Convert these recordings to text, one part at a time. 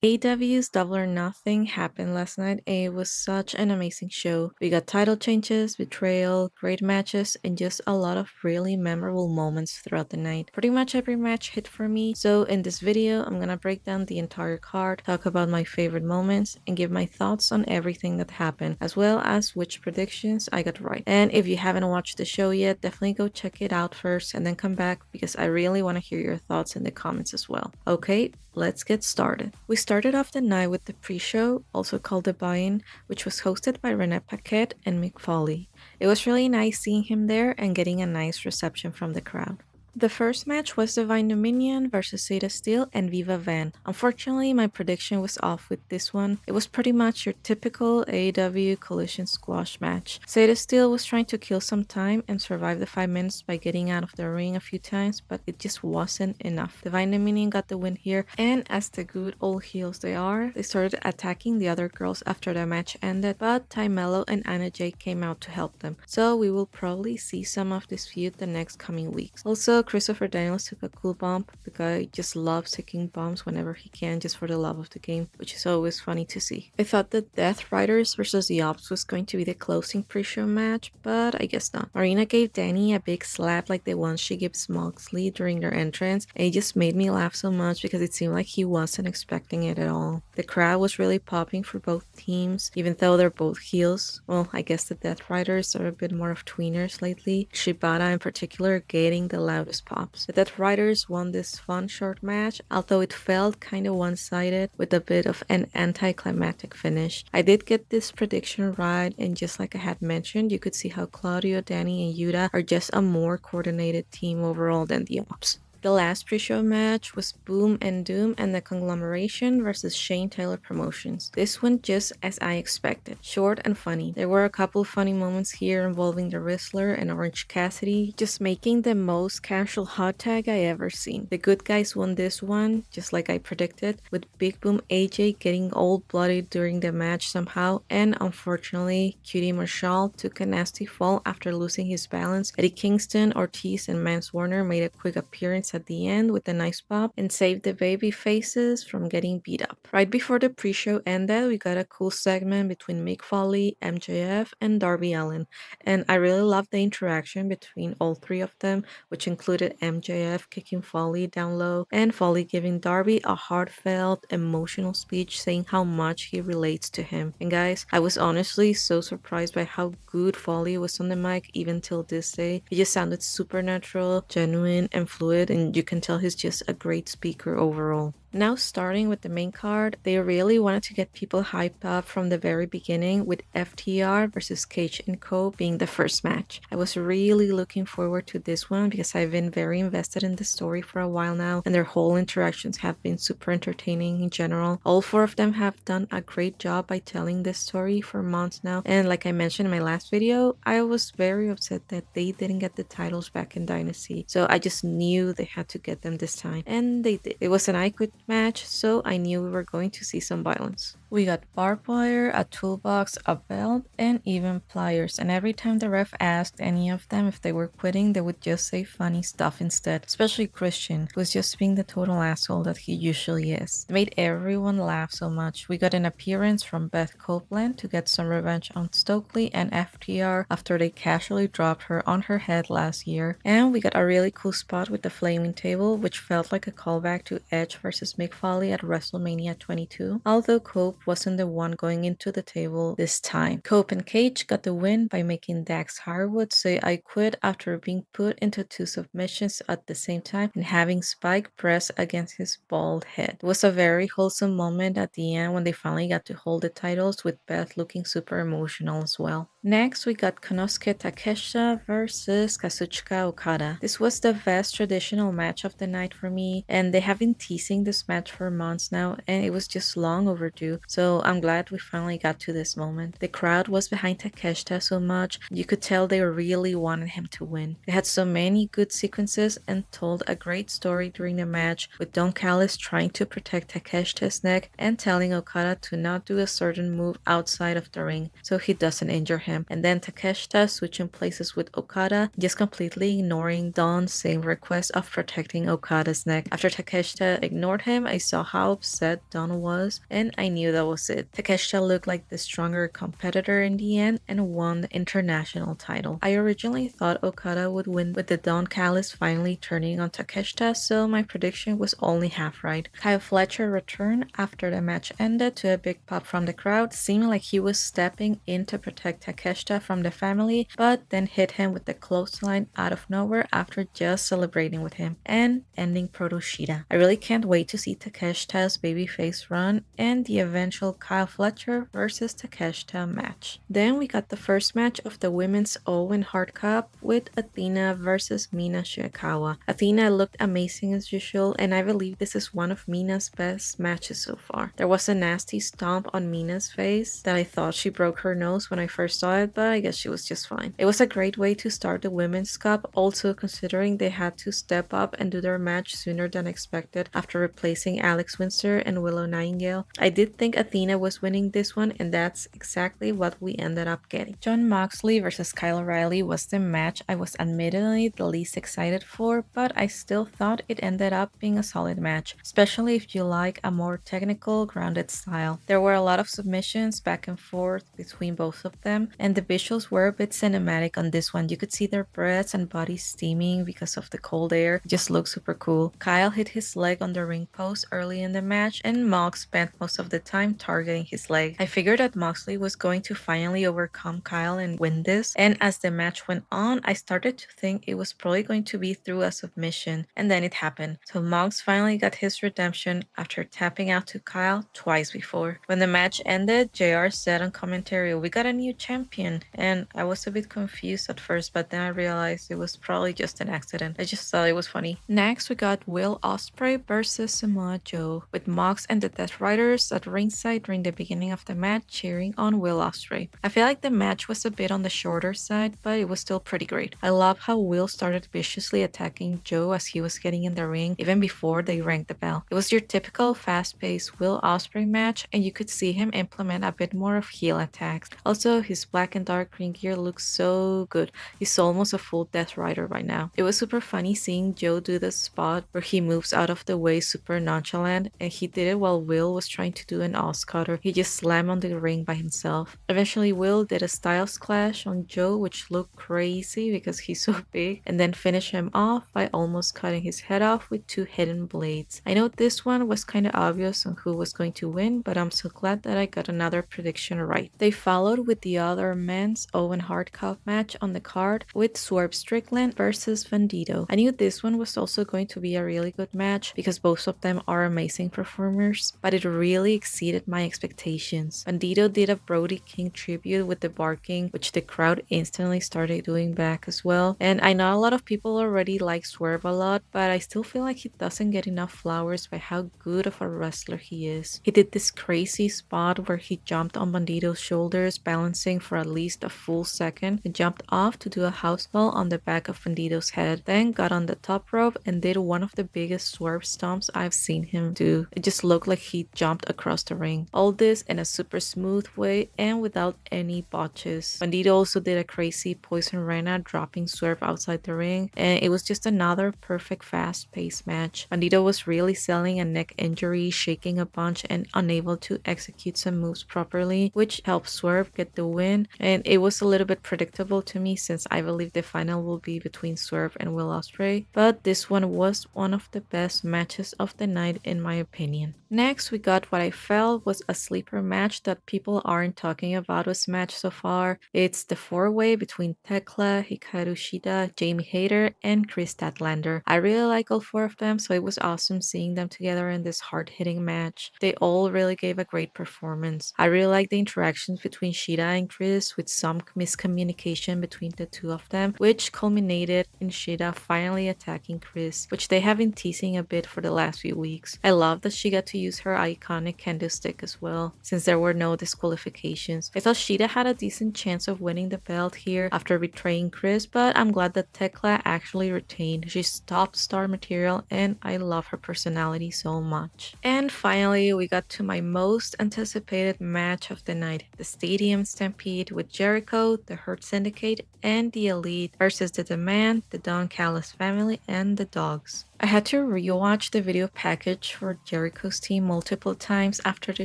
AEW's Double or Nothing happened last night and it was such an amazing show. We got title changes, betrayal, great matches, and just a lot of really memorable moments throughout the night. Pretty much every match hit for me, so in this video I'm gonna break down the entire card, talk about my favorite moments, and give my thoughts on everything that happened, as well as which predictions I got right. And if you haven't watched the show yet, definitely go check it out first and then come back because I really want to hear your thoughts in the comments as well. Okay, let's get started. We started off the night with the pre-show, also called the buy-in, which was hosted by Rene Paquette and Mick Foley. It was really nice seeing him there and getting a nice reception from the crowd. The first match was Divine Dominion versus Zeta Steel and Viva Van. Unfortunately, my prediction was off with this one. It was pretty much your typical AEW collision squash match. Zeta Steel was trying to kill some time and survive the 5 minutes by getting out of the ring a few times, but it just wasn't enough. Divine Dominion got the win here, and as the good old heels they are, they started attacking the other girls after the match ended, but Ty Mello and Anna Jay came out to help them. So we will probably see some of this feud the next coming weeks. Also, Christopher Daniels took a cool bump. The guy just loves taking bumps whenever he can just for the love of the game, which is always funny to see. I thought that Death Riders versus the Ops was going to be the closing pre-show match, but I guess not. Marina gave Danny a big slap like the one she gives Moxley during their entrance, and it just made me laugh so much because it seemed like he wasn't expecting it at all. The crowd was really popping for both teams, even though they're both heels. Well, I guess the Death Riders are a bit more of tweeners lately, Shibata in particular getting the loudest pops. The Death Riders won this fun short match, although it felt kinda one-sided with a bit of an anticlimactic finish. I did get this prediction right, and just like I had mentioned, you could see how Claudio, Danny, and Yuta are just a more coordinated team overall than the Ops. The last pre-show match was Boom and Doom and the Conglomeration versus Shane Taylor Promotions. This went just as I expected, short and funny. There were a couple funny moments here involving the Rizzler and Orange Cassidy, just making the most casual hot tag I ever seen. The good guys won this one, just like I predicted, with Big Boom AJ getting all bloody during the match somehow, and unfortunately, Cutie Marshall took a nasty fall after losing his balance. Eddie Kingston, Ortiz, and Mance Warner made a quick appearance at the end with a nice pop and saved the baby faces from getting beat up. Right before the pre-show ended, we got a cool segment between Mick Foley, MJF, and Darby Allin, and I really loved the interaction between all three of them, which included MJF kicking Foley down low and Foley giving Darby a heartfelt, emotional speech saying how much he relates to him. And guys, I was honestly so surprised by how good Foley was on the mic even till this day. He just sounded super natural, genuine, and fluid, and you can tell he's just a great speaker overall. Now starting with the main card, they really wanted to get people hyped up from the very beginning with FTR versus Cage and Co being the first match. I was really looking forward to this one because I've been very invested in the story for a while now, and their whole interactions have been super entertaining in general. All four of them have done a great job by telling this story for months now, and like I mentioned in my last video, I was very upset that they didn't get the titles back in Dynasty, so I just knew they had to get them this time, and they did. It was an I Quit match, so I knew we were going to see some violence. We got barbed wire, a toolbox, a belt, and even pliers, and every time the ref asked any of them if they were quitting, they would just say funny stuff instead, especially Christian, who was just being the total asshole that he usually is. It made everyone laugh so much. We got an appearance from Beth Copeland to get some revenge on Stokely and FTR after they casually dropped her on her head last year, and we got a really cool spot with the flaming table, which felt like a callback to Edge versus Mick Foley at WrestleMania 22, although Cope wasn't the one going into the table this time. Cope and Cage got the win by making Dax Harwood say I quit after being put into 2 submissions at the same time and having Spike press against his bald head. It was a very wholesome moment at the end when they finally got to hold the titles, with Beth looking super emotional as well. Next, we got Konosuke Takeshita versus Kazuchika Okada. This was the best traditional match of the night for me, and they have been teasing this match for months now, and it was just long overdue, so I'm glad we finally got to this moment. The crowd was behind Takeshita so much, you could tell they really wanted him to win. They had so many good sequences and told a great story during the match, with Don Callis trying to protect Takeshita's neck and telling Okada to not do a certain move outside of the ring so he doesn't injure him. And then Takeshita switching places with Okada, just completely ignoring Don's same request of protecting Okada's neck. After Takeshita ignored him, I saw how upset Don was, and I knew that was it. Takeshita looked like the stronger competitor in the end and won the international title. I originally thought Okada would win with the Don Callis finally turning on Takeshita, so my prediction was only half right. Kyle Fletcher returned after the match ended to a big pop from the crowd, seeming like he was stepping in to protect Takeshita from the family, but then hit him with the clothesline out of nowhere after just celebrating with him and ending Proto Shida. I really can't wait to see Takeshita's babyface run and the eventual Kyle Fletcher versus Takeshita match. Then we got the first match of the Women's Owen Hart Cup with Athena versus Mina Shirakawa. Athena looked amazing as usual, and I believe this is one of Mina's best matches so far. There was a nasty stomp on Mina's face that I thought she broke her nose when I first saw it, but I guess she was just fine. It was a great way to start the Women's Cup, also considering they had to step up and do their match sooner than expected after replacing Alex Windsor and Willow Nightingale. I did think Athena was winning this one, and that's exactly what we ended up getting. Jon Moxley versus Kyle O'Reilly was the match I was admittedly the least excited for, but I still thought it ended up being a solid match, especially if you like a more technical, grounded style. There were a lot of submissions back and forth between both of them, and the visuals were a bit cinematic on this one. You could see their breaths and bodies steaming because of the cold air. It just looked super cool. Kyle hit his leg on the ring post early in the match, and Mox spent most of the time targeting his leg. I figured that Moxley was going to finally overcome Kyle and win this, and as the match went on, I started to think it was probably going to be through a submission, and then it happened. So Mox finally got his redemption after tapping out to Kyle twice before. When the match ended, JR said on commentary, "We got a new champion," and I was a bit confused at first, but then I realized it was probably just an accident. I just thought it was funny. Next, we got Will Ospreay versus Samoa Joe, with Mox and the Death Riders at ringside during the beginning of the match cheering on Will Ospreay. I feel like the match was a bit on the shorter side, but it was still pretty great. I love how Will started viciously attacking Joe as he was getting in the ring, even before they rang the bell. It was your typical fast-paced Will Ospreay match, and you could see him implement a bit more of heel attacks. Also, his black and dark green gear looks so good. He's almost a full Death Rider right now. It was super funny seeing Joe do the spot where he moves out of the way super nonchalant, and he did it while Will was trying to do an Oscutter. He just slammed on the ring by himself. Eventually, Will did a Styles Clash on Joe, which looked crazy because he's so big, and then finished him off by almost cutting his head off with two hidden blades. I know this one was kind of obvious on who was going to win, but I'm so glad that I got another prediction right. They followed with the other men's Owen Hart Cup match on the card with Swerve Strickland versus Bandido. I knew this one was also going to be a really good match because both of them are amazing performers, but it really exceeded my expectations. Bandido did a Brody King tribute with the barking, which the crowd instantly started doing back as well. And I know a lot of people already like Swerve a lot, but I still feel like he doesn't get enough flowers by how good of a wrestler he is. He did this crazy spot where he jumped on Bandido's shoulders, balancing for at least a full second, and jumped off to do a houseball on the back of Bandido's head, then got on the top rope and did one of the biggest Swerve stomps I've seen him do. It just looked like he jumped across the ring. All this in a super smooth way and without any botches. Bandido also did a crazy Poison Rana, dropping Swerve outside the ring, and it was just another perfect fast-paced match. Bandido was really selling a neck injury, shaking a bunch, and unable to execute some moves properly, which helped Swerve get the win, and it was a little bit predictable to me since I believe the final will be between Swerve and Will Ospreay, but this one was one of the best matches of the night in my opinion. Next, we got what I felt was a sleeper match that people aren't talking about this match so far. It's the four-way between Thekla, Hikaru Shida, Jamie Hayter, and Kris Statlande. I really like all four of them, so it was awesome seeing them together in this hard-hitting match. They all really gave a great performance. I really like the interactions between Shida and Kris, with some miscommunication between the two of them, which culminated in Shida finally attacking Kris, which they have been teasing a bit for the last few weeks. I love that she got to use her iconic kendo stick as well, since there were no disqualifications. I thought Shida had a decent chance of winning the belt here after betraying Kris, but I'm glad that Thekla actually retained. She's top star material and I love her personality so much. And finally, we got to my most anticipated match of the night, the Stadium Stampede Stampede with Jericho, the Hurt Syndicate, and the Elite versus the Demand, the Don Callis family, and the Dogs. I had to rewatch the video package for Jericho's team multiple times after the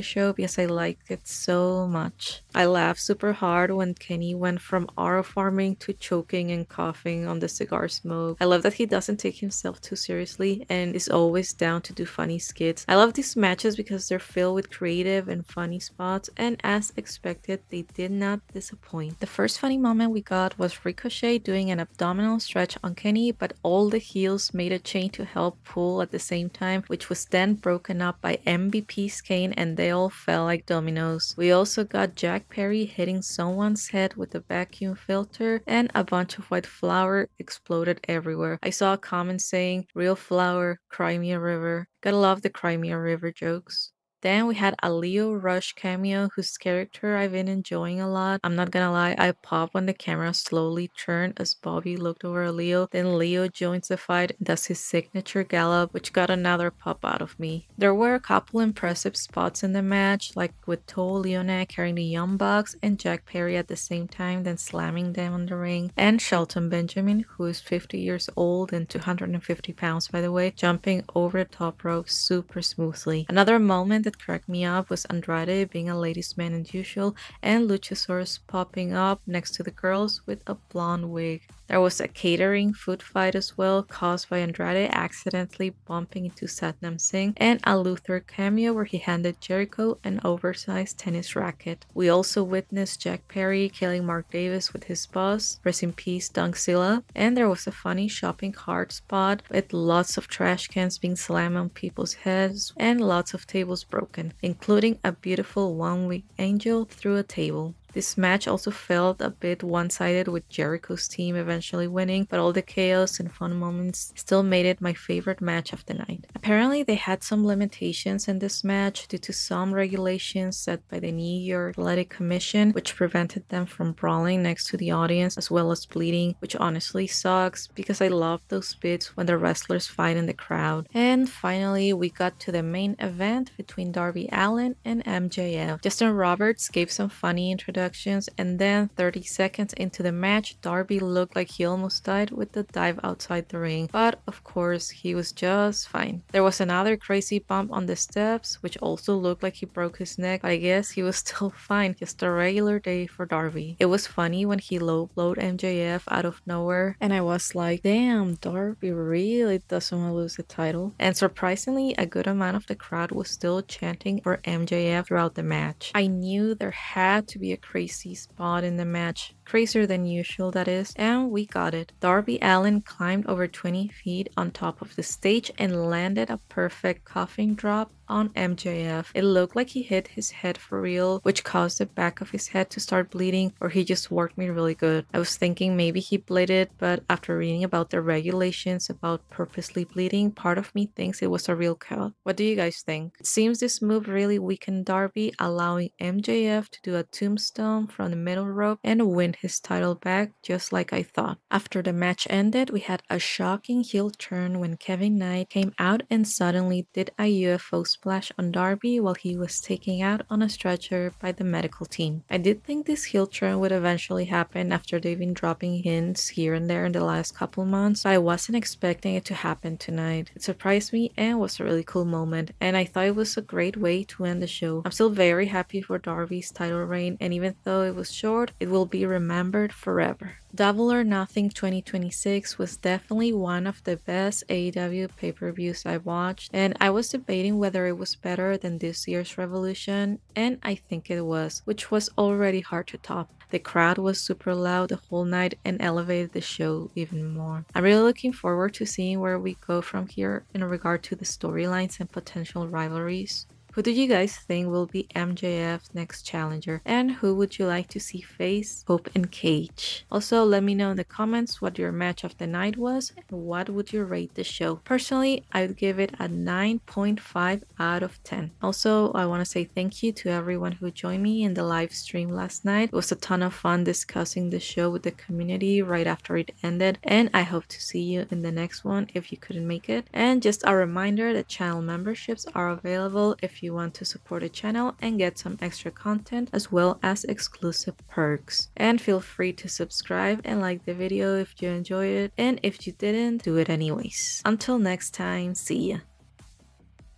show because I liked it so much. I laughed super hard when Kenny went from aura farming to choking and coughing on the cigar smoke. I love that he doesn't take himself too seriously and is always down to do funny skits. I love these matches because they're filled with creative and funny spots, and as expected, they did not disappoint. The first funny moment we got was Ricochet doing an abdominal stretch on Kenny, but all the heels made a chain to help pull at the same time, which was then broken up by MVP's cane and they all fell like dominoes. We also got Jack Perry hitting someone's head with a vacuum filter, and a bunch of white flour exploded everywhere. I saw a comment saying, "Real flour, cry me a river." Gotta love the cry me a river jokes. Then we had a Leo Rush cameo whose character I've been enjoying a lot. I'm not gonna lie, I popped when the camera slowly turned as Bobby looked over Leo. Then Leo joins the fight and does his signature gallop, which got another pop out of me. There were a couple impressive spots in the match, like with Toa Leona carrying the Young Bucks and Jack Perry at the same time, then slamming them on the ring, and Shelton Benjamin, who is 50 years old and 250 pounds by the way, jumping over the top rope super smoothly. Another moment that cracked me up was Andrade being a ladies' man as usual, and Luchasaurus popping up next to the girls with a blonde wig. There was a catering food fight as well, caused by Andrade accidentally bumping into Satnam Singh, and a Luther cameo where he handed Jericho an oversized tennis racket. We also witnessed Jack Perry killing Mark Davis with his boss, rest in peace Dunkzilla, and there was a funny shopping cart spot with lots of trash cans being slammed on people's heads and lots of tables broken, including a beautiful one-winged angel through a table. This match also felt a bit one-sided with Jericho's team eventually winning, but all the chaos and fun moments still made it my favorite match of the night. Apparently they had some limitations in this match due to some regulations set by the New York Athletic Commission, which prevented them from brawling next to the audience as well as bleeding, which honestly sucks because I love those bits when the wrestlers fight in the crowd. And finally we got to the main event between Darby Allin and MJF. Justin Roberts gave some funny introductions, and then 30 seconds into the match, Darby looked like he almost died with the dive outside the ring, but of course he was just fine. There was another crazy bump on the steps, which also looked like he broke his neck, but I guess he was still fine, just a regular day for Darby. It was funny when he low-blowed MJF out of nowhere, and I was like, damn, Darby really doesn't want to lose the title. And surprisingly, a good amount of the crowd was still chanting for MJF throughout the match. I knew there had to be a crazy spot in the match, crazier than usual that is, and we got it. Darby Allin climbed over 20 feet on top of the stage and landed a perfect coughing drop on MJF. It looked like he hit his head for real, which caused the back of his head to start bleeding, or he just worked me really good. I was thinking maybe he bleeded, but after reading about the regulations about purposely bleeding, part of me thinks it was a real cut. What do you guys think? It seems this move really weakened Darby, allowing MJF to do a tombstone from the middle rope and win his title back, just like I thought. After the match ended, we had a shocking heel turn when Kevin Knight came out and suddenly did a UFO splash on Darby while he was taken out on a stretcher by the medical team. I did think this heel turn would eventually happen after they've been dropping hints here and there in the last couple months, but I wasn't expecting it to happen tonight. It surprised me and was a really cool moment, and I thought it was a great way to end the show. I'm still very happy for Darby's title reign, and even though it was short, it will be remembered forever. Double or Nothing 2026 was definitely one of the best AEW pay-per-views I watched, and I was debating whether it was better than this year's Revolution, and I think it was, which was already hard to top. The crowd was super loud the whole night and elevated the show even more. I'm really looking forward to seeing where we go from here in regard to the storylines and potential rivalries. Who do you guys think will be MJF's next challenger? And who would you like to see face Hope and Cage? Also, let me know in the comments what your match of the night was and what would you rate the show. Personally, I would give it a 9.5 out of 10. Also, I want to say thank you to everyone who joined me in the live stream last night. It was a ton of fun discussing the show with the community right after it ended, and I hope to see you in the next one if you couldn't make it. And just a reminder that channel memberships are available if you you want to support the channel and get some extra content as well as exclusive perks. And feel free to subscribe and like the video if you enjoyed it, and if you didn't, do it anyways. Until next time, see ya.